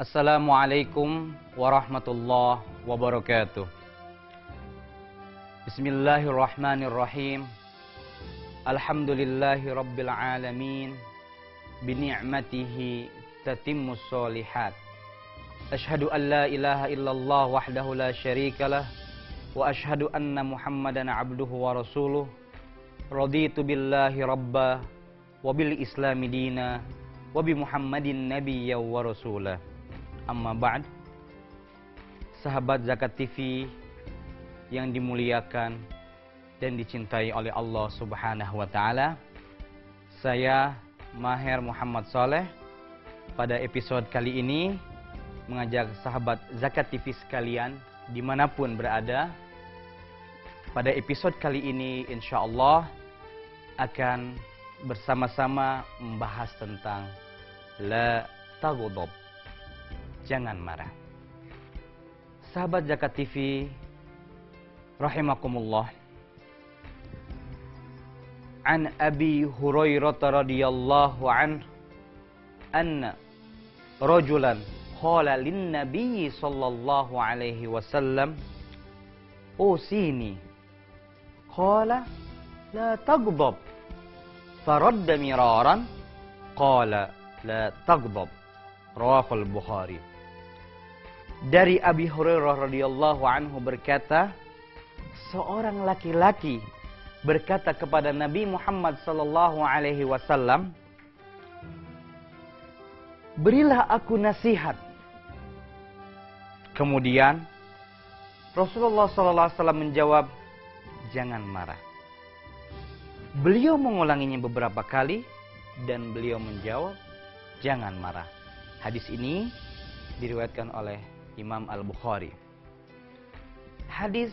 Assalamualaikum warahmatullahi wabarakatuh. Bismillahirrahmanirrahim. Alhamdulillahi rabbil alamin. Bini'matihi tatimmus sholihat. Ashhadu an la ilaha illallah wahdahu la syarikalah. Wa ashhadu anna Muhammadan abduhu wa rasuluh. Raditu billahi rabba wa bil islami dina wa bi Muhammadin nabiyya wa rasulah. Amma ba'd. Sahabat Zakat TV yang dimuliakan dan dicintai oleh Allah Subhanahu wa taala. Saya Maher Muhammad Saleh pada episode kali ini mengajak sahabat Zakat TV sekalian dimanapun berada. Pada episode kali ini insyaallah akan bersama-sama membahas tentang la taghdab, jangan marah. Sahabat Zakat TV rahimakumullah, an Abi Hurairah radhiyallahu anhu anna rajulan qala lin nabiy sallallahu alaihi wasallam usini qala la taghdab faradda miraran qala la taghdab. Rawahul Bukhari. Dari Abi Hurairah radhiyallahu anhu berkata, seorang laki-laki berkata kepada Nabi Muhammad sallallahu alaihi wasallam, berilah aku nasihat. Kemudian Rasulullah sallallahu alaihi wasallam menjawab, jangan marah. Beliau mengulanginya beberapa kali dan beliau menjawab, jangan marah. Hadis ini diriwayatkan oleh Imam Al-Bukhari. Hadis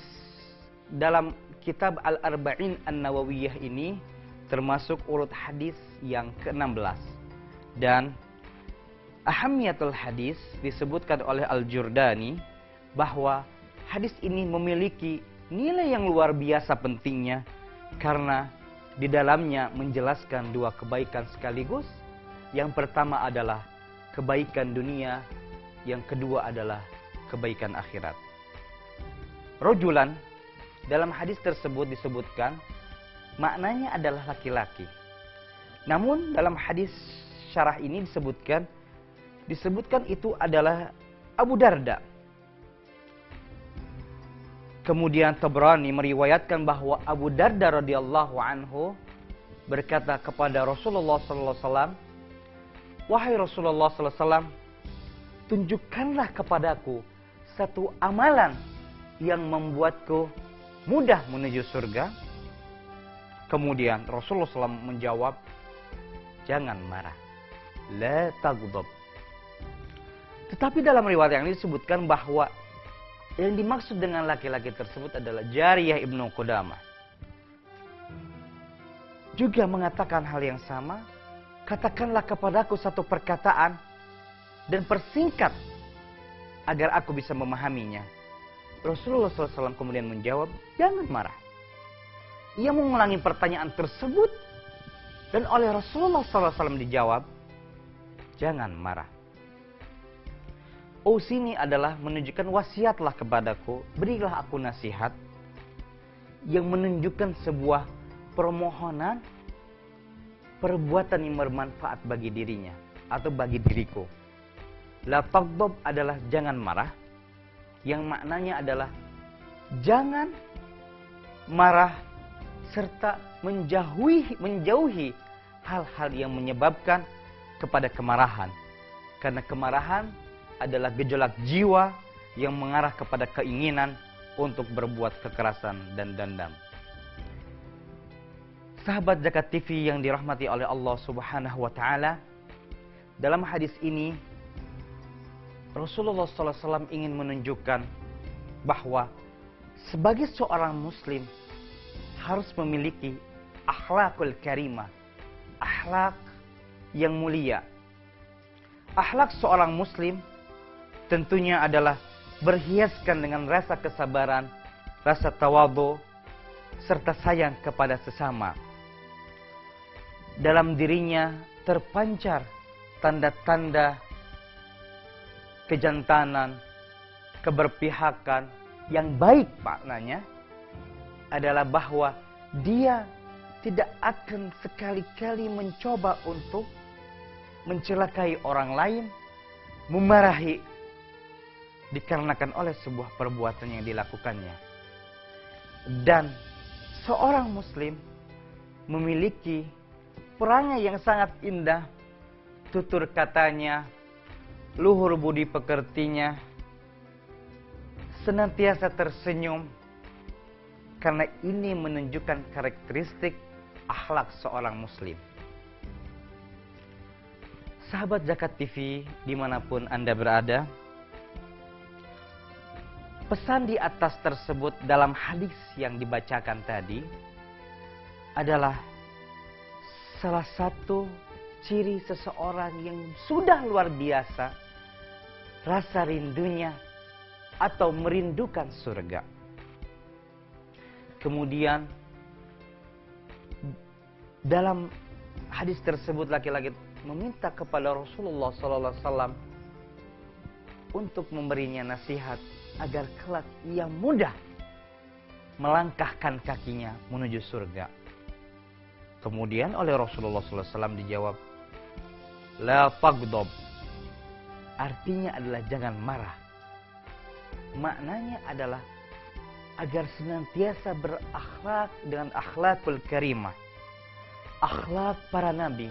dalam kitab Al-Arba'in An-Nawawiyah ini termasuk urut hadis yang ke-16. Dan ahamiyatul hadis disebutkan oleh Al-Jurdani bahwa hadis ini memiliki nilai yang luar biasa pentingnya karena di dalamnya menjelaskan dua kebaikan sekaligus. Yang pertama adalah kebaikan dunia, yang kedua adalah kebaikan akhirat. Rajulan dalam hadis tersebut disebutkan maknanya adalah laki-laki. Namun dalam hadis syarah ini disebutkan itu adalah Abu Darda. Kemudian Tabrani meriwayatkan bahwa Abu Darda radhiyallahu anhu berkata kepada Rasulullah sallallahu alaihi wasallam, wahai Rasulullah sallallahu alaihi wasallam, tunjukkanlah kepadaku satu amalan yang membuatku mudah menuju surga. Kemudian Rasulullah SAW menjawab, jangan marah, la taghdab. Tetapi dalam riwayat yang disebutkan bahwa yang dimaksud dengan laki-laki tersebut adalah Jariyah ibnu Qudamah. Juga mengatakan hal yang sama, katakanlah kepadaku satu perkataan dan persingkat agar aku bisa memahaminya. Rasulullah SAW kemudian menjawab, jangan marah. Ia mengulangi pertanyaan tersebut dan oleh Rasulullah SAW dijawab, jangan marah. Sini adalah menunjukkan wasiatlah kepadaku, berilah aku nasihat yang menunjukkan sebuah permohonan perbuatan yang bermanfaat bagi dirinya atau bagi diriku. La taghdab adalah jangan marah, yang maknanya adalah jangan marah serta menjauhi hal-hal yang menyebabkan kepada kemarahan. Karena kemarahan adalah gejolak jiwa yang mengarah kepada keinginan untuk berbuat kekerasan dan dendam. Sahabat Zakat TV yang dirahmati oleh Allah Subhanahu wa taala, dalam hadis ini Rasulullah SAW ingin menunjukkan bahwa sebagai seorang muslim harus memiliki akhlakul karimah, akhlak yang mulia. Akhlak seorang muslim tentunya adalah berhiaskan dengan rasa kesabaran, rasa tawadhu, serta sayang kepada sesama. Dalam dirinya terpancar tanda-tanda kejantanan, keberpihakan yang baik maknanya adalah bahwa dia tidak akan sekali-kali mencoba untuk mencelakai orang lain, memarahi dikarenakan oleh sebuah perbuatan yang dilakukannya. Dan seorang muslim memiliki perangai yang sangat indah, tutur katanya, luhur budi pekertinya, senantiasa tersenyum, karena ini menunjukkan karakteristik akhlak seorang muslim. Sahabat Zakat TV dimanapun Anda berada, pesan di atas tersebut dalam hadis yang dibacakan tadi adalah salah satu ciri seseorang yang sudah luar biasa rasa rindunya atau merindukan surga. Kemudian dalam hadis tersebut laki-laki meminta kepada Rasulullah SAW untuk memberinya nasihat agar kelak ia mudah melangkahkan kakinya menuju surga. Kemudian oleh Rasulullah SAW dijawab, la taghdab, artinya adalah jangan marah. Maknanya adalah agar senantiasa berakhlak dengan akhlakul karimah, akhlak para nabi,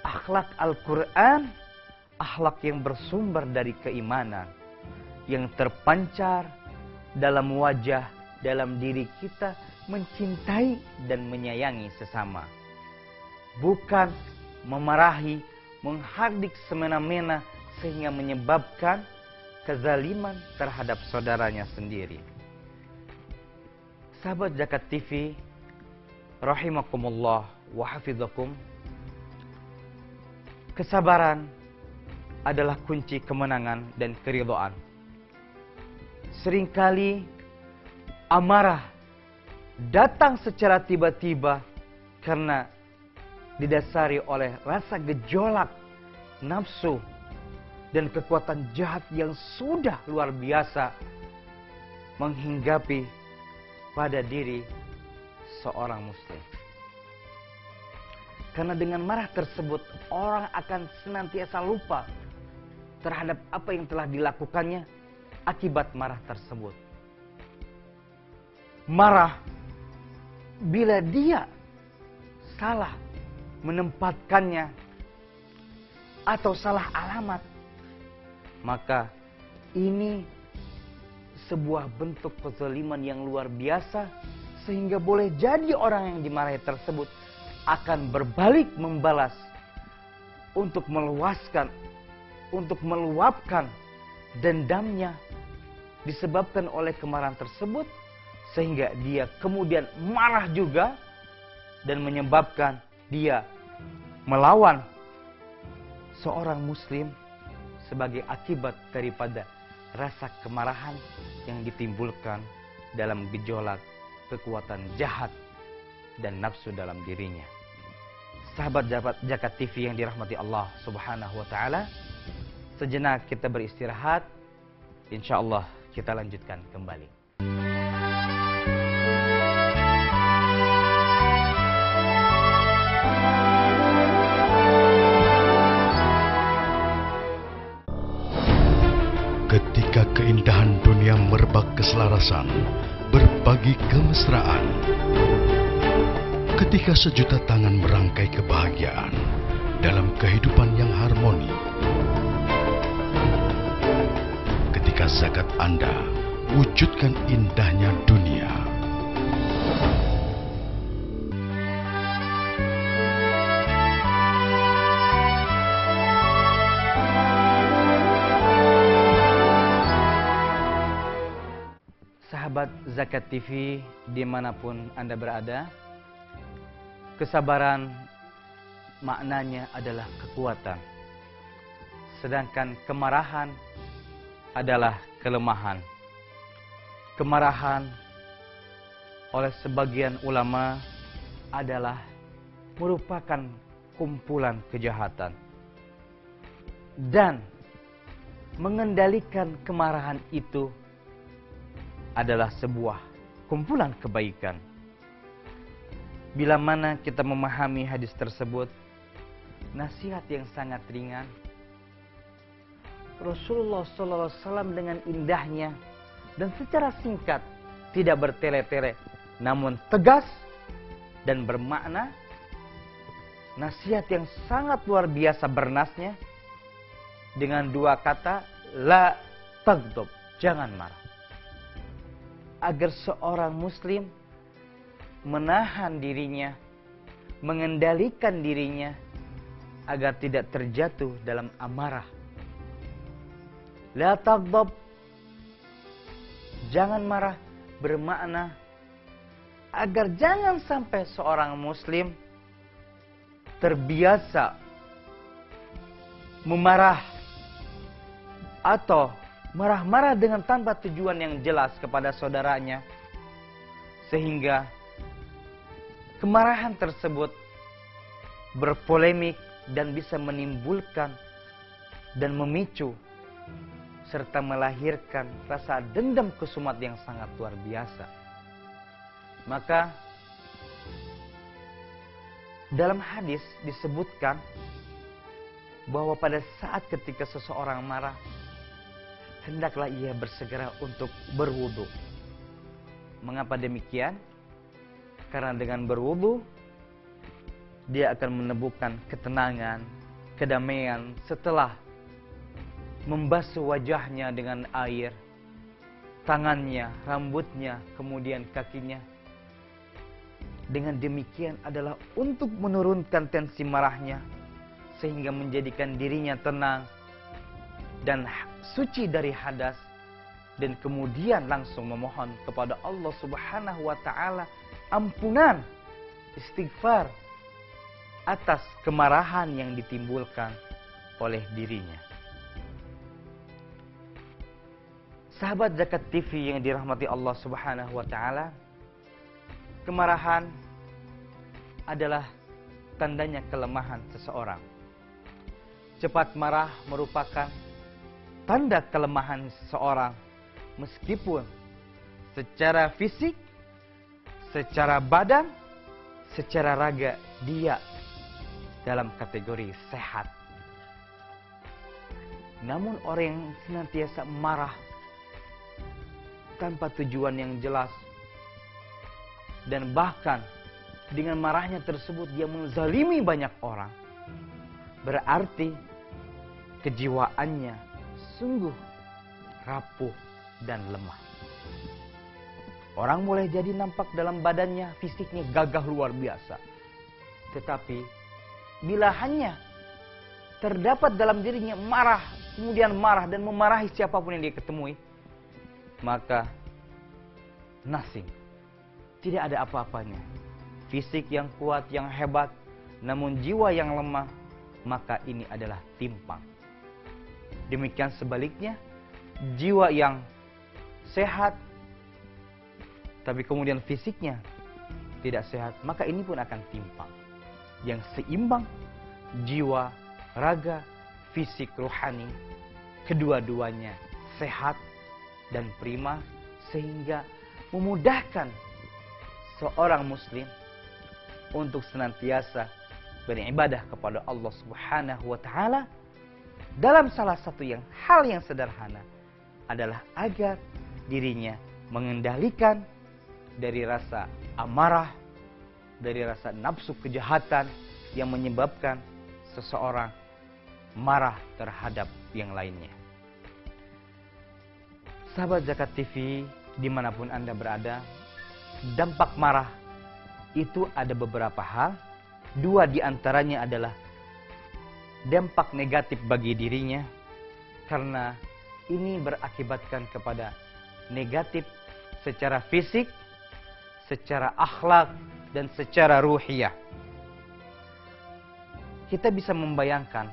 akhlak Al-Quran, akhlak yang bersumber dari keimanan, yang terpancar dalam wajah, dalam diri kita, mencintai dan menyayangi sesama. Bukan memarahi, menghardik semena-mena sehingga menyebabkan kezaliman terhadap saudaranya sendiri. Sahabat Zakat TV, rahimakumullah wa hafizakum, kesabaran adalah kunci kemenangan dan keridhaan. Seringkali amarah datang secara tiba-tiba karena didasari oleh rasa gejolak nafsu dan kekuatan jahat yang sudah luar biasa menghinggapi pada diri seorang muslim. Karena dengan marah tersebut orang akan senantiasa lupa terhadap apa yang telah dilakukannya akibat marah tersebut. Marah bila dia salah menempatkannya atau salah alamat, maka ini sebuah bentuk kezaliman yang luar biasa, sehingga boleh jadi orang yang dimarahi tersebut akan berbalik membalas untuk meluaskan, untuk meluapkan dendamnya disebabkan oleh kemarahan tersebut, sehingga dia kemudian marah juga dan menyebabkan dia melawan seorang muslim sebagai akibat daripada rasa kemarahan yang ditimbulkan dalam gejolak kekuatan jahat dan nafsu dalam dirinya. Sahabat Zakat TV yang dirahmati Allah Subhanahu wa taala, sejenak kita beristirahat. Insyaallah kita lanjutkan kembali. Ketika keindahan dunia merebak keselarasan, berbagi kemesraan. Ketika sejuta tangan merangkai kebahagiaan dalam kehidupan yang harmoni. Ketika zakat Anda wujudkan indahnya dunia. Sahabat Zakat TV dimanapun Anda berada, kesabaran maknanya adalah kekuatan, sedangkan kemarahan adalah kelemahan. Kemarahan oleh sebagian ulama adalah merupakan kumpulan kejahatan, dan mengendalikan kemarahan itu adalah sebuah kumpulan kebaikan. Bila mana kita memahami hadis tersebut, nasihat yang sangat ringan, Rasulullah SAW dengan indahnya dan secara singkat, tidak bertele-tele, namun tegas dan bermakna, nasihat yang sangat luar biasa bernasnya dengan dua kata, la taghdab, jangan marah. Agar seorang muslim menahan dirinya, mengendalikan dirinya agar tidak terjatuh dalam amarah. La taghdab, jangan marah, bermakna agar jangan sampai seorang muslim terbiasa memarah atau marah-marah dengan tanpa tujuan yang jelas kepada saudaranya, sehingga kemarahan tersebut berpolemik dan bisa menimbulkan dan memicu serta melahirkan rasa dendam kusumat yang sangat luar biasa. Maka dalam hadis disebutkan bahwa pada saat ketika seseorang marah, hendaklah ia bersegera untuk berwudu. Mengapa demikian? Karena dengan berwudu, dia akan menemukan ketenangan, kedamaian setelah membasuh wajahnya dengan air, tangannya, rambutnya, kemudian kakinya. Dengan demikian adalah untuk menurunkan tensi marahnya, sehingga menjadikan dirinya tenang dan suci dari hadas, dan kemudian langsung memohon kepada Allah Subhanahu wa taala ampunan, istighfar atas kemarahan yang ditimbulkan oleh dirinya. Sahabat Zakat TV yang dirahmati Allah Subhanahu wa taala, kemarahan adalah tandanya kelemahan seseorang. Cepat marah merupakan tanda kelemahan seseorang, meskipun secara fisik, secara badan, secara raga dia dalam kategori sehat. Namun orang yang senantiasa marah tanpa tujuan yang jelas, dan bahkan dengan marahnya tersebut dia menzalimi banyak orang, berarti kejiwaannya sungguh rapuh dan lemah. Orang boleh jadi nampak dalam badannya, fisiknya gagah luar biasa, tetapi bila hanya terdapat dalam dirinya marah, kemudian marah dan memarahi siapapun yang dia ketemui, maka nothing, tidak ada apa-apanya. Fisik yang kuat, yang hebat, namun jiwa yang lemah, maka ini adalah timpang. Demikian sebaliknya, jiwa yang sehat, tapi kemudian fisiknya tidak sehat, maka ini pun akan timpang. Yang seimbang, jiwa, raga, fisik, rohani, kedua-duanya sehat dan prima, sehingga memudahkan seorang muslim untuk senantiasa beribadah kepada Allah Subhanahu wa taala dalam salah satu hal yang sederhana adalah agar dirinya mengendalikan dari rasa amarah, dari rasa nafsu kejahatan yang menyebabkan seseorang marah terhadap yang lainnya. Sahabat Zakat TV, dimanapun Anda berada, dampak marah itu ada beberapa hal. Dua diantaranya adalah dampak negatif bagi dirinya, karena ini berakibatkan kepada negatif secara fisik, secara akhlak, dan secara ruhiyah. Kita bisa membayangkan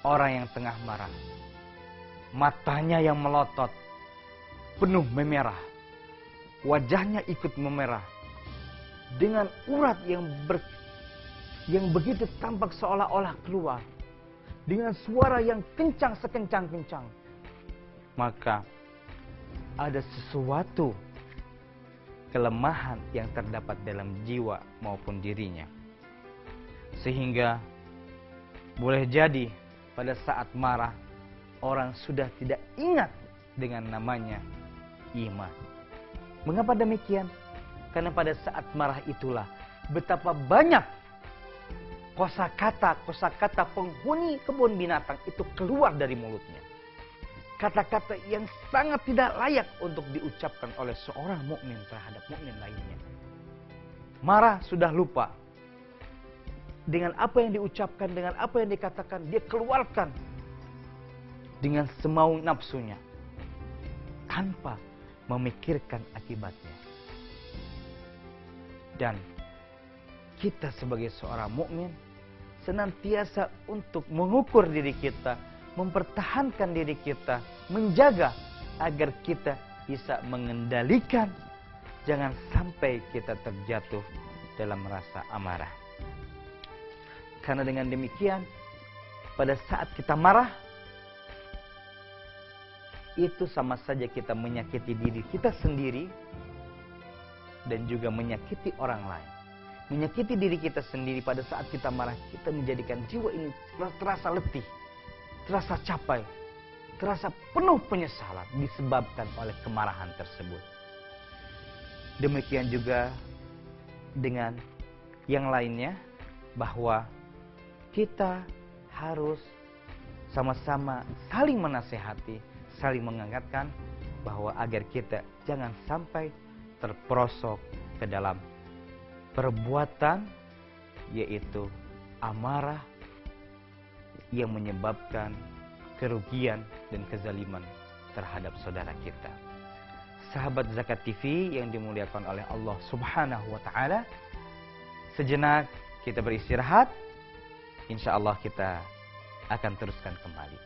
orang yang tengah marah, matanya yang melotot, penuh memerah, wajahnya ikut memerah, dengan urat yang begitu tampak seolah-olah keluar, dengan suara yang kencang sekencang-kencang, maka ada sesuatu kelemahan yang terdapat dalam jiwa maupun dirinya. Sehingga boleh jadi pada saat marah orang sudah tidak ingat dengan namanya iman. Mengapa demikian? Karena pada saat marah itulah betapa banyak kosakata penghuni kebun binatang itu keluar dari mulutnya. Kata-kata yang sangat tidak layak untuk diucapkan oleh seorang mukmin terhadap mukmin lainnya. Marah sudah lupa dengan apa yang diucapkan, dengan apa yang dikatakan, dia keluarkan dengan semau nafsunya tanpa memikirkan akibatnya. Dan kita sebagai seorang mukmin senantiasa untuk mengukur diri kita, mempertahankan diri kita, menjaga agar kita bisa mengendalikan, jangan sampai kita terjatuh dalam rasa amarah. Karena dengan demikian, pada saat kita marah, itu sama saja kita menyakiti diri kita sendiri dan juga menyakiti orang lain. Menyakiti diri kita sendiri pada saat kita marah, kita menjadikan jiwa ini terasa letih, terasa capek, terasa penuh penyesalan disebabkan oleh kemarahan tersebut. Demikian juga dengan yang lainnya, bahwa kita harus sama-sama saling menasehati, saling mengingatkan bahwa agar kita jangan sampai terperosok ke dalam perbuatan, yaitu amarah yang menyebabkan kerugian dan kezaliman terhadap saudara kita. Sahabat Zakat TV yang dimuliakan oleh Allah Subhanahu wa Ta'ala, sejenak kita beristirahat. Insya Allah kita akan teruskan kembali.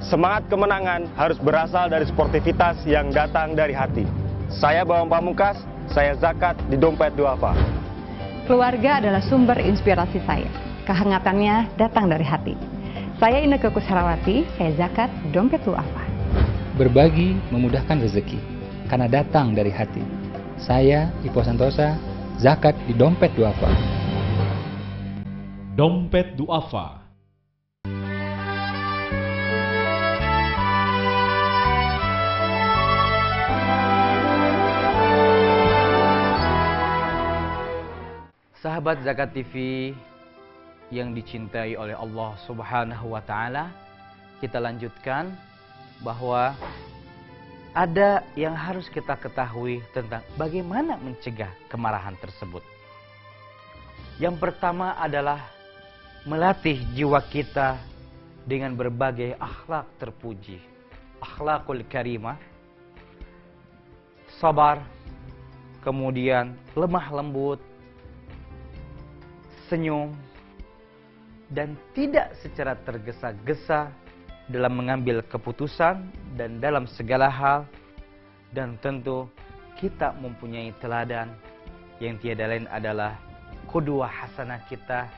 Semangat kemenangan harus berasal dari sportivitas yang datang dari hati. Saya Bawang Pamungkas, saya zakat di Dompet Duafa. Keluarga adalah sumber inspirasi saya. Kehangatannya datang dari hati. Saya Inneke Koesherawati, saya zakat Dompet Duafa. Berbagi memudahkan rezeki, karena datang dari hati. Saya Ipo Santosa, zakat di Dompet Duafa. Dompet Duafa. Sahabat Zakat TV yang dicintai oleh Allah Subhanahu wa Ta'ala, kita lanjutkan bahwa ada yang harus kita ketahui tentang bagaimana mencegah kemarahan tersebut. Yang pertama adalah melatih jiwa kita dengan berbagai akhlak terpuji, akhlakul karimah, sabar, kemudian lemah lembut, senyum, dan tidak secara tergesa-gesa dalam mengambil keputusan dan dalam segala hal. Dan tentu kita mempunyai teladan yang tiada lain adalah qudwah hasanah kita,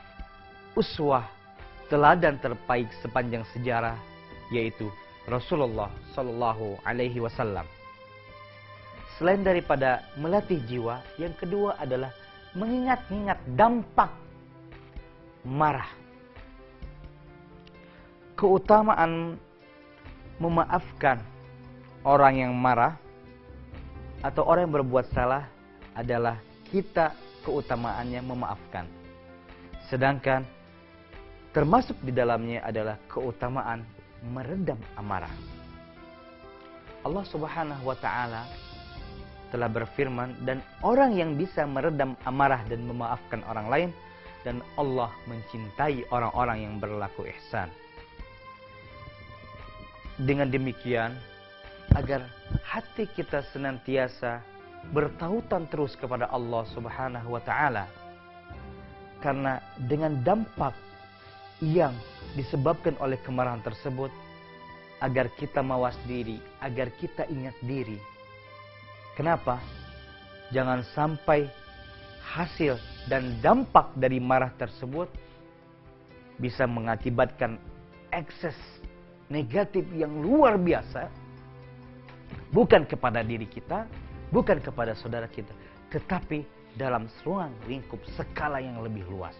uswah, teladan terbaik sepanjang sejarah, yaitu Rasulullah Shallallahu Alaihi Wasallam. Selain daripada melatih jiwa, yang kedua adalah mengingat-ingat dampak marah. Keutamaan memaafkan orang yang marah atau orang yang berbuat salah adalah kita keutamaannya memaafkan. Sedangkan termasuk di dalamnya adalah keutamaan meredam amarah. Allah Subhanahu wa Ta'ala telah berfirman, dan orang yang bisa meredam amarah dan memaafkan orang lain, dan Allah mencintai orang-orang yang berlaku ihsan. Dengan demikian, agar hati kita senantiasa bertautan terus kepada Allah Subhanahu wa Ta'ala. Karena dengan dampak yang disebabkan oleh kemarahan tersebut, agar kita mawas diri, agar kita ingat diri. Kenapa? Jangan sampai hasil dan dampak dari marah tersebut bisa mengakibatkan ekses negatif yang luar biasa, bukan kepada diri kita, bukan kepada saudara kita, tetapi dalam ruang lingkup skala yang lebih luas.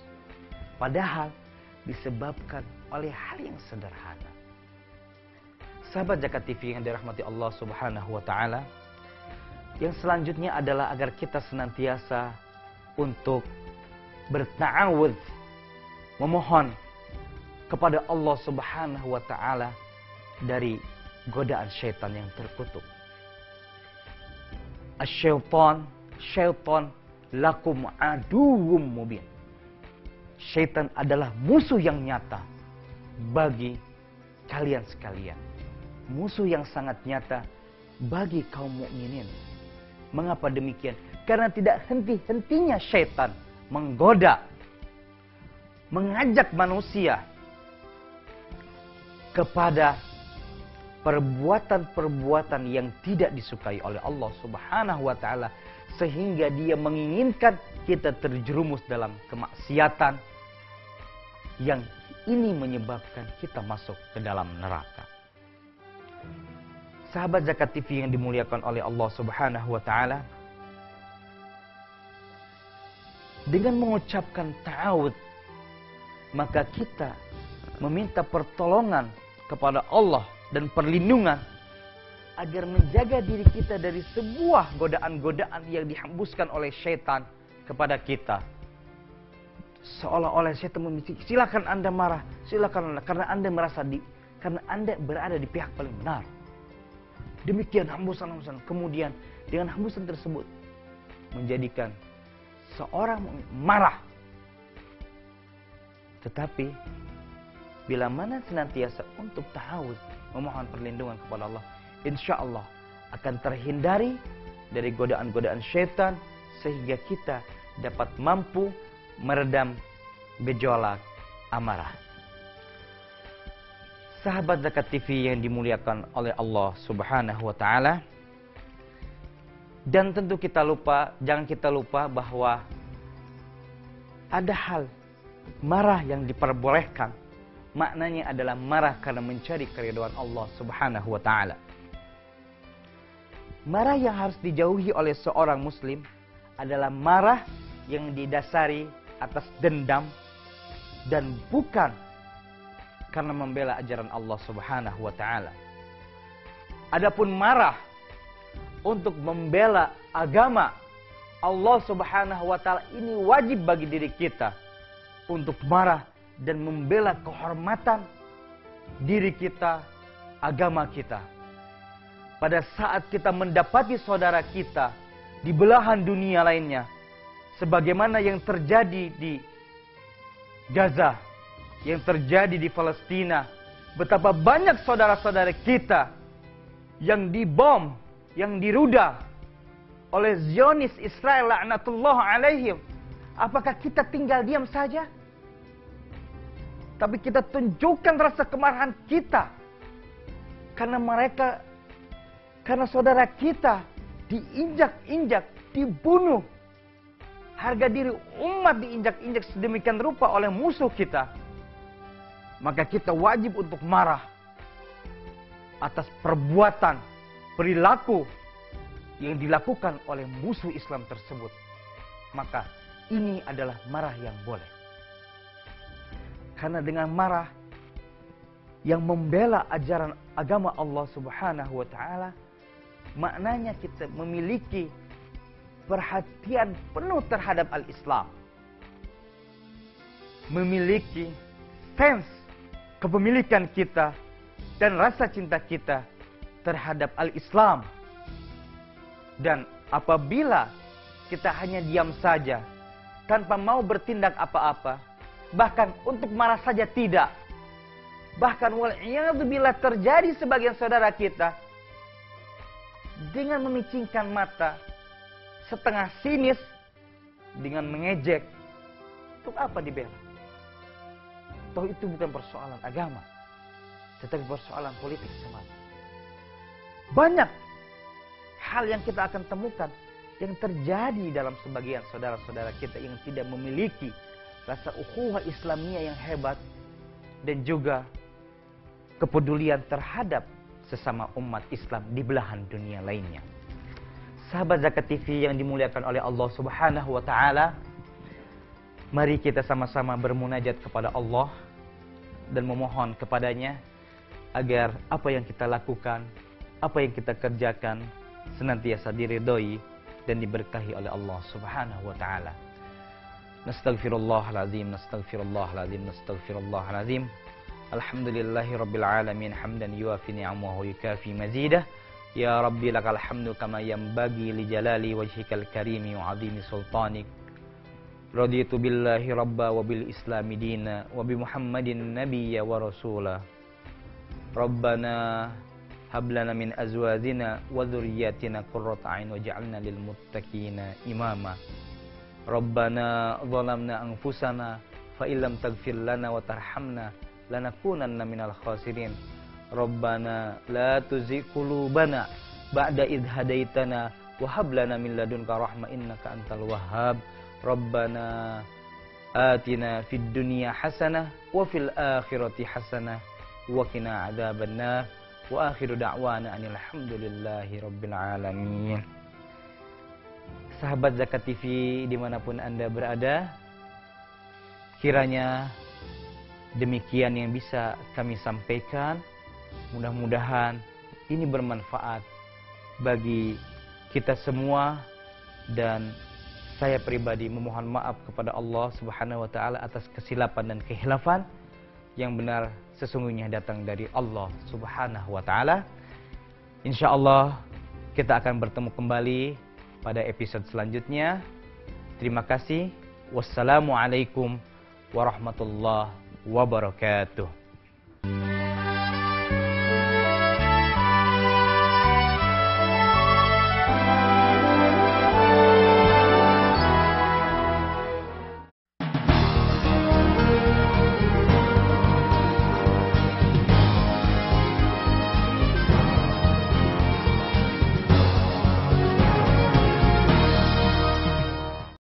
Padahal disebabkan oleh hal yang sederhana. Sahabat Zakat TV yang dirahmati Allah Subhanahu wa taala, yang selanjutnya adalah agar kita senantiasa untuk berta'awudz, memohon kepada Allah Subhanahu wa taala dari godaan syaitan yang terkutuk. Syaitan lakum aduwwum mubin. Syaitan adalah musuh yang nyata bagi kalian sekalian. Musuh yang sangat nyata bagi kaum mukminin. Mengapa demikian? Karena tidak henti-hentinya syaitan menggoda, mengajak manusia kepada perbuatan-perbuatan yang tidak disukai oleh Allah Subhanahu wa taala, sehingga dia menginginkan kita terjerumus dalam kemaksiatan yang ini menyebabkan kita masuk ke dalam neraka. Sahabat Zakat TV yang dimuliakan oleh Allah Subhanahu wa taala, dengan mengucapkan ta'awud, maka kita meminta pertolongan kepada Allah dan perlindungan agar menjaga diri kita dari sebuah godaan-godaan yang dihembuskan oleh syaitan kepada kita. Seolah-olah syaitan membisikkan, silakan Anda marah, silakan Anda, karena Anda merasa karena Anda berada di pihak paling benar. Demikian hembusan-hembusan. Kemudian dengan hembusan tersebut menjadikan seorang marah. Tetapi bila mana senantiasa untuk ta'awudz, memohon perlindungan kepada Allah, insya Allah akan terhindari dari godaan-godaan syaitan, sehingga kita dapat mampu meredam gejolak amarah. Sahabat Zakat TV yang dimuliakan oleh Allah Subhanahu wa taala, dan tentu jangan kita lupa bahwa ada hal marah yang diperbolehkan. Maknanya adalah marah karena mencari keridhaan Allah Subhanahu wa taala. Marah yang harus dijauhi oleh seorang muslim adalah marah yang didasari atas dendam dan bukan karena membela ajaran Allah Subhanahu wa taala. Adapun marah untuk membela agama Allah Subhanahu wa taala, ini wajib bagi diri kita untuk marah dan membela kehormatan diri kita, agama kita. Pada saat kita mendapati saudara kita di belahan dunia lainnya, sebagaimana yang terjadi di Gaza, yang terjadi di Palestina, betapa banyak saudara-saudara kita yang dibom, yang dirudal oleh Zionis Israel laknatullah alaihim. Apakah kita tinggal diam saja? Tapi kita tunjukkan rasa kemarahan kita karena saudara kita diinjak-injak, dibunuh. Harga diri umat diinjak-injak sedemikian rupa oleh musuh kita. Maka kita wajib untuk marah atas perbuatan, perilaku yang dilakukan oleh musuh Islam tersebut. Maka ini adalah marah yang boleh. Karena dengan marah yang membela ajaran agama Allah Subhanahu wa taala, maknanya kita memiliki perhatian penuh terhadap al-Islam. Memiliki sense kepemilikan kita dan rasa cinta kita terhadap al-Islam. Dan apabila kita hanya diam saja tanpa mau bertindak apa-apa, bahkan untuk marah saja tidak, bahkan wal'iyadzubillah terjadi sebagian saudara kita dengan memicingkan mata, setengah sinis, dengan mengejek, untuk apa dibela? Toh itu bukan persoalan agama. tetapi persoalan politik semata. Banyak hal yang kita akan temukan yang terjadi dalam sebagian saudara-saudara kita yang tidak memiliki rasa ukhuwah Islamiyah yang hebat dan juga kepedulian terhadap sesama umat Islam di belahan dunia lainnya. Sahabat Zakat TV yang dimuliakan oleh Allah Subhanahu wa taala, mari kita sama-sama bermunajat kepada Allah dan memohon kepadanya agar apa yang kita lakukan, apa yang kita kerjakan senantiasa diridhoi dan diberkahi oleh Allah Subhanahu wa taala. Nastaghfirullahalazim, nastaghfirullahalazim, nastaghfirullahalazim. Alhamdulillahirabbil alamin hamdan yuafi ni'amahu yukafi mazidah. Ya Rabbi lakal hamdu kama yanbaghi li jalali wajhikal karimi wa 'azimi sultanik. Raditu billahi rabba wa bil islami dina wa bi Muhammadin nabiyya wa rasula. Rabbana hab lana min azwajina wa dhurriyyatina qurrata a'yun waj'alna lil muttaqina imama. Rabbana zalamna anfusana fa illam taghfir lana wa tarhamna lanakunanna minal khasirin. Rabbana la tuzigh qulubana ba'da idh hadaitana wa hab lana min ladunka rahmah innaka antal wahhab. Rabbana atina fid dunya hasanah wa fil akhirati hasanah wa qina adzabannar. Wa akhiru da'wana anil hamdulillahi rabbil alamin. Sahabat Zakat TV dimanapun Anda berada, kiranya demikian yang bisa kami sampaikan. Mudah-mudahan ini bermanfaat bagi kita semua, dan saya pribadi memohon maaf kepada Allah Subhanahu wa taala atas kesilapan dan kehilafan. Yang benar sesungguhnya datang dari Allah Subhanahu wa taala. Insyaallah kita akan bertemu kembali pada episode selanjutnya. Terima kasih. Wassalamualaikum warahmatullahi wabarakatuh.